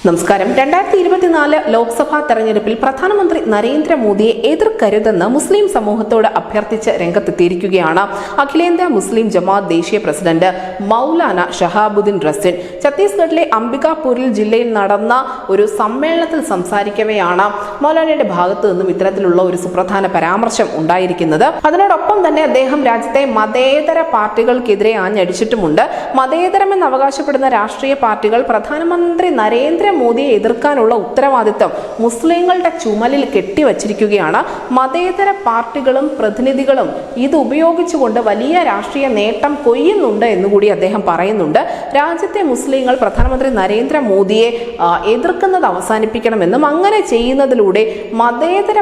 നമസ്കാരം. 2024 ലോക്സഭാ തെരഞ്ഞെടുപ്പിൽ പ്രധാനമന്ത്രി നരേന്ദ്രമോദിയെ എതിർക്കരുതെന്ന് മുസ്ലിം സമൂഹത്തോട് അഭ്യർത്ഥിച്ച് രംഗത്തെത്തിയിരിക്കുകയാണ് അഖിലേന്ത്യാ മുസ്ലിം ജമാഅത്ത് ദേശീയ പ്രസിഡന്റ് മൗലാന ഷഹാബുദ്ദീൻ റസിൻ. ഛത്തീസ്ഗഡിലെ അംബികാപൂരിൽ ജില്ലയിൽ നടന്ന ഒരു സമ്മേളനത്തിൽ സംസാരിക്കവെയാണ് മൗലാനയുടെ ഭാഗത്തു നിന്നും ഇത്തരത്തിലുള്ള ഒരു സുപ്രധാന പരാമർശം ഉണ്ടായിരിക്കുന്നത്. അതിനോടൊപ്പം തന്നെ അദ്ദേഹം രാജ്യത്തെ മതേതര പാർട്ടികൾക്കെതിരെ ആഞ്ഞടിച്ചിട്ടുമുണ്ട്. മതേതരമെന്ന് അവകാശപ്പെടുന്ന രാഷ്ട്രീയ പാർട്ടികൾ പ്രധാനമന്ത്രി നരേന്ദ്രമോദിയെ എതിർക്കാനുള്ള ഉത്തരവാദിത്തം മുസ്ലിങ്ങളുടെ ചുമലിൽ കെട്ടിവച്ചിരിക്കുകയാണ്. മതേതര പാർട്ടികളും പ്രതിനിധികളും ഇത് ഉപയോഗിച്ചുകൊണ്ട് വലിയ രാഷ്ട്രീയ നേട്ടം കൊയ്യുന്നുണ്ട് എന്നുകൂടി അദ്ദേഹം പറയുന്നുണ്ട്. രാജ്യത്തെ മുസ്ലിങ്ങൾ പ്രധാനമന്ത്രി നരേന്ദ്രമോദിയെ എതിർക്കുന്നത് അവസാനിപ്പിക്കണമെന്നും അങ്ങനെ ചെയ്യുന്നതിലൂടെ മതേതര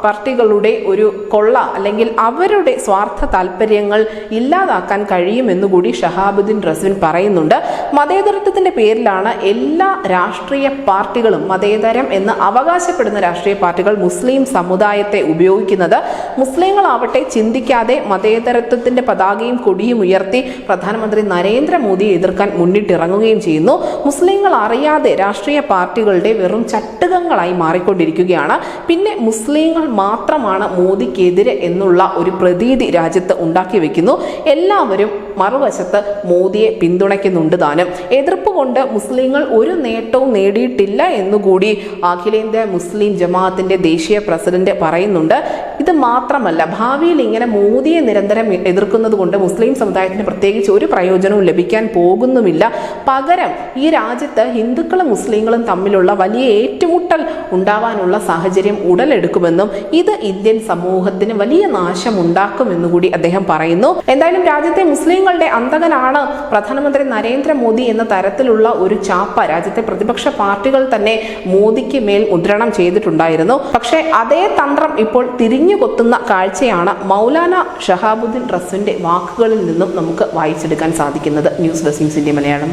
പാർട്ടികളുടെ ഒരു കൊള്ള അല്ലെങ്കിൽ അവരുടെ സ്വാർത്ഥ താല്പര്യങ്ങൾ ഇല്ലാതാക്കാൻ കഴിയുമെന്നുകൂടി ഷഹാബുദ്ദീൻ റസിൻ പറയുന്നുണ്ട്. മതേതരത്വത്തിന്റെ പേരിലാണ് എല്ലാ രാഷ്ട്രീയ പാർട്ടികളും മതേതരം എന്ന് അവകാശപ്പെടുന്ന രാഷ്ട്രീയ പാർട്ടികൾ മുസ്ലിം സമുദായത്തെ ഉപയോഗിക്കുന്നത്. മുസ്ലിങ്ങളാവട്ടെ ചിന്തിക്കാതെ മതേതരത്വത്തിന്റെ പതാകയും കൊടിയും ഉയർത്തി പ്രധാനമന്ത്രി നരേന്ദ്രമോദിയെ എതിർക്കാൻ മുന്നിട്ടിറങ്ങുകയും ചെയ്യുന്നു. മുസ്ലിങ്ങൾ അറിയാതെ രാഷ്ട്രീയ പാർട്ടികളുടെ വെറും ചട്ടുകങ്ങളായി മാറിക്കൊണ്ടിരിക്കുകയാണ്. പിന്നെ മുസ്ലിങ്ങൾ മാത്രമാണ് മോദിക്കെതിരെ എന്നുള്ള ഒരു പ്രതീതി രാജ്യത്ത് ഉണ്ടാക്കി വെക്കുന്നു. എല്ലാവരും മറുവശത്ത് മോദിയെ പിന്തുണയ്ക്കുന്നുണ്ട് താനും. എതിർപ്പ് കൊണ്ട് മുസ്ലിങ്ങൾ ഒരു നേട്ടവും നേടിയിട്ടില്ല എന്നുകൂടി അഖിലേന്ത്യാ മുസ്ലിം ജമാഅത്തിന്റെ ദേശീയ പ്രസിഡന്റ് പറയുന്നുണ്ട്. ഇത് മാത്രമല്ല, ഭാവിയിൽ ഇങ്ങനെ മോദിയെ നിരന്തരം എതിർക്കുന്നത് കൊണ്ട് മുസ്ലിം സമുദായത്തിന് പ്രത്യേകിച്ച് ഒരു പ്രയോജനവും ലഭിക്കാൻ പോകുന്നുമില്ല. പകരം ഈ രാജ്യത്ത് ഹിന്ദുക്കളും മുസ്ലിങ്ങളും തമ്മിലുള്ള വലിയ ഏറ്റുമുട്ടൽ ഉണ്ടാവാനുള്ള സാഹചര്യം ഉടലെടുക്കുമെന്നും ഇത് ഇന്ത്യൻ സമൂഹത്തിന് വലിയ നാശം ഉണ്ടാക്കുമെന്നുകൂടി അദ്ദേഹം പറയുന്നു. എന്തായാലും രാജ്യത്തെ മുസ്ലിങ്ങളുടെ അന്തകനാണ് പ്രധാനമന്ത്രി നരേന്ദ്രമോദി എന്ന തരത്തിലുള്ള ഒരു ചാപ്പ രാജ്യത്തെ പ്രതിപക്ഷ പാർട്ടികൾ തന്നെ മോദിക്ക് മേൽ മുദ്രണം ചെയ്തിട്ടുണ്ടായിരുന്നു. പക്ഷേ അതേ തന്ത്രം ഇപ്പോൾ തിരിഞ്ഞു കൊത്തുന്ന കാഴ്ചയാണ് മൗലാന ഷഹാബുദ്ദീൻ റസിന്റെ വാക്കുകളിൽ നിന്നും നമുക്ക് വായിച്ചെടുക്കാൻ സാധിക്കുന്നത്. News desk news India Malayalam.